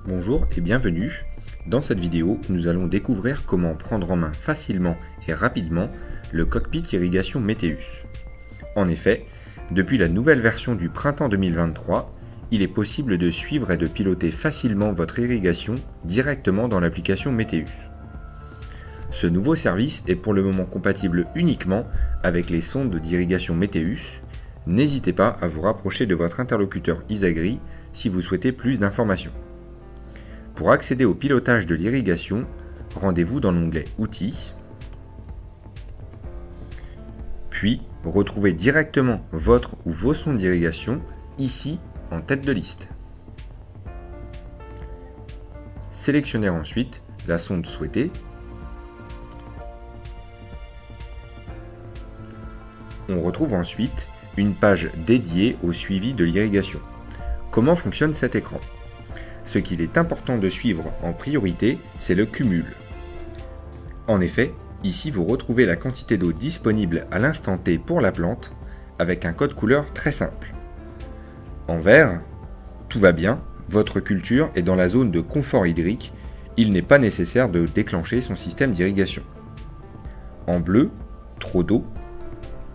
Bonjour et bienvenue. Dans cette vidéo, nous allons découvrir comment prendre en main facilement et rapidement le cockpit irrigation Meteus. En effet, depuis la nouvelle version du printemps 2023, il est possible de suivre et de piloter facilement votre irrigation directement dans l'application Meteus. Ce nouveau service est pour le moment compatible uniquement avec les sondes d'irrigation Meteus. N'hésitez pas à vous rapprocher de votre interlocuteur Isagri si vous souhaitez plus d'informations. Pour accéder au pilotage de l'irrigation, rendez-vous dans l'onglet Outils, puis retrouvez directement votre ou vos sondes d'irrigation ici en tête de liste. Sélectionnez ensuite la sonde souhaitée. On retrouve ensuite une page dédiée au suivi de l'irrigation. Comment fonctionne cet écran ? Ce qu'il est important de suivre en priorité, c'est le cumul. En effet, ici vous retrouvez la quantité d'eau disponible à l'instant T pour la plante, avec un code couleur très simple. En vert, tout va bien, votre culture est dans la zone de confort hydrique, il n'est pas nécessaire de déclencher son système d'irrigation. En bleu, trop d'eau,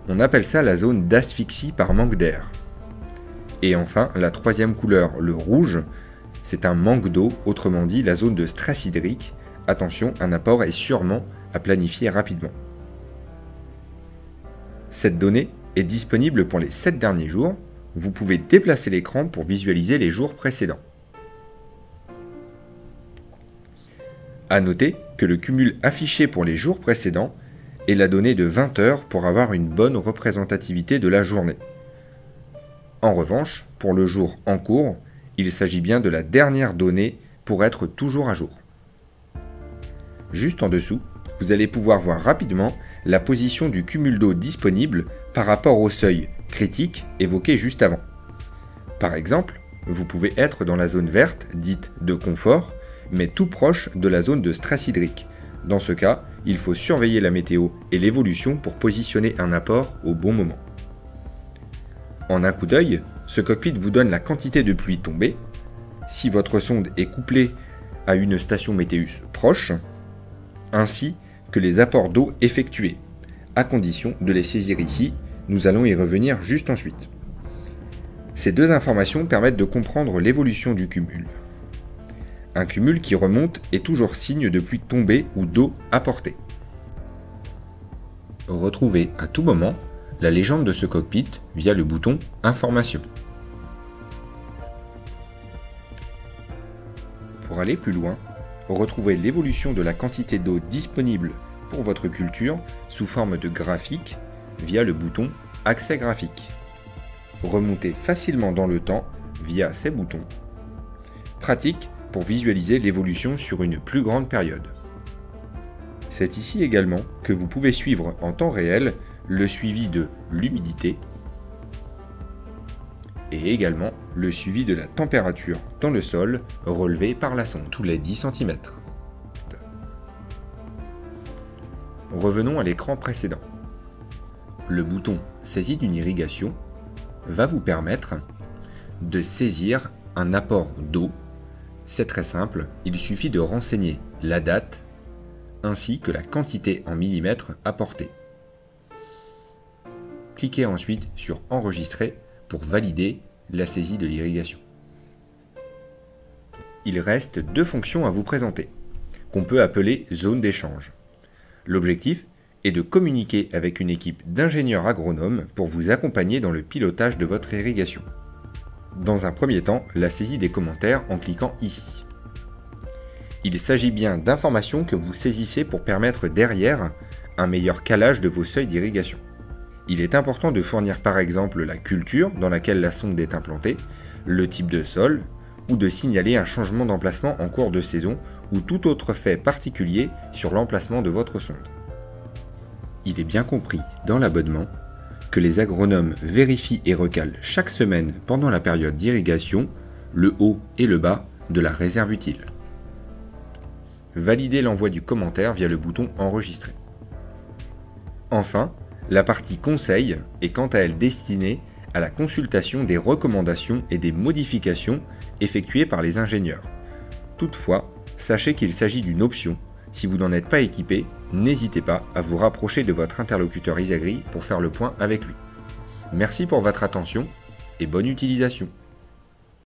on appelle ça la zone d'asphyxie par manque d'air. Et enfin, la troisième couleur, le rouge, c'est un manque d'eau, autrement dit la zone de stress hydrique. Attention, un apport est sûrement à planifier rapidement. Cette donnée est disponible pour les 7 derniers jours. Vous pouvez déplacer l'écran pour visualiser les jours précédents. A noter que le cumul affiché pour les jours précédents est la donnée de 20 heures pour avoir une bonne représentativité de la journée. En revanche, pour le jour en cours, il s'agit bien de la dernière donnée pour être toujours à jour. Juste en dessous, vous allez pouvoir voir rapidement la position du cumul d'eau disponible par rapport au seuil critique évoqué juste avant. Par exemple, vous pouvez être dans la zone verte, dite de confort, mais tout proche de la zone de stress hydrique. Dans ce cas, il faut surveiller la météo et l'évolution pour positionner un apport au bon moment. En un coup d'œil, ce cockpit vous donne la quantité de pluie tombée, si votre sonde est couplée à une station Meteus proche, ainsi que les apports d'eau effectués, à condition de les saisir ici, nous allons y revenir juste ensuite. Ces deux informations permettent de comprendre l'évolution du cumul. Un cumul qui remonte est toujours signe de pluie tombée ou d'eau apportée. Retrouvez à tout moment la légende de ce cockpit via le bouton Information. Pour aller plus loin, retrouvez l'évolution de la quantité d'eau disponible pour votre culture sous forme de graphique via le bouton Accès graphique. Remontez facilement dans le temps via ces boutons. Pratique pour visualiser l'évolution sur une plus grande période. C'est ici également que vous pouvez suivre en temps réel le suivi de l'humidité et également le suivi de la température dans le sol relevé par la sonde tous les 10 cm. Revenons à l'écran précédent. Le bouton Saisie d'une irrigation va vous permettre de saisir un apport d'eau. C'est très simple, il suffit de renseigner la date ainsi que la quantité en millimètres apportée. Cliquez ensuite sur Enregistrer pour valider la saisie de l'irrigation. Il reste deux fonctions à vous présenter, qu'on peut appeler zone d'échange. L'objectif est de communiquer avec une équipe d'ingénieurs agronomes pour vous accompagner dans le pilotage de votre irrigation. Dans un premier temps, la saisie des commentaires en cliquant ici. Il s'agit bien d'informations que vous saisissez pour permettre derrière un meilleur calage de vos seuils d'irrigation. Il est important de fournir par exemple la culture dans laquelle la sonde est implantée, le type de sol, ou de signaler un changement d'emplacement en cours de saison ou tout autre fait particulier sur l'emplacement de votre sonde. Il est bien compris dans l'abonnement que les agronomes vérifient et recalent chaque semaine pendant la période d'irrigation le haut et le bas de la réserve utile. Validez l'envoi du commentaire via le bouton Enregistrer. Enfin, la partie Conseil est quant à elle destinée à la consultation des recommandations et des modifications effectuées par les ingénieurs. Toutefois, sachez qu'il s'agit d'une option. Si vous n'en êtes pas équipé, n'hésitez pas à vous rapprocher de votre interlocuteur Isagri pour faire le point avec lui. Merci pour votre attention et bonne utilisation.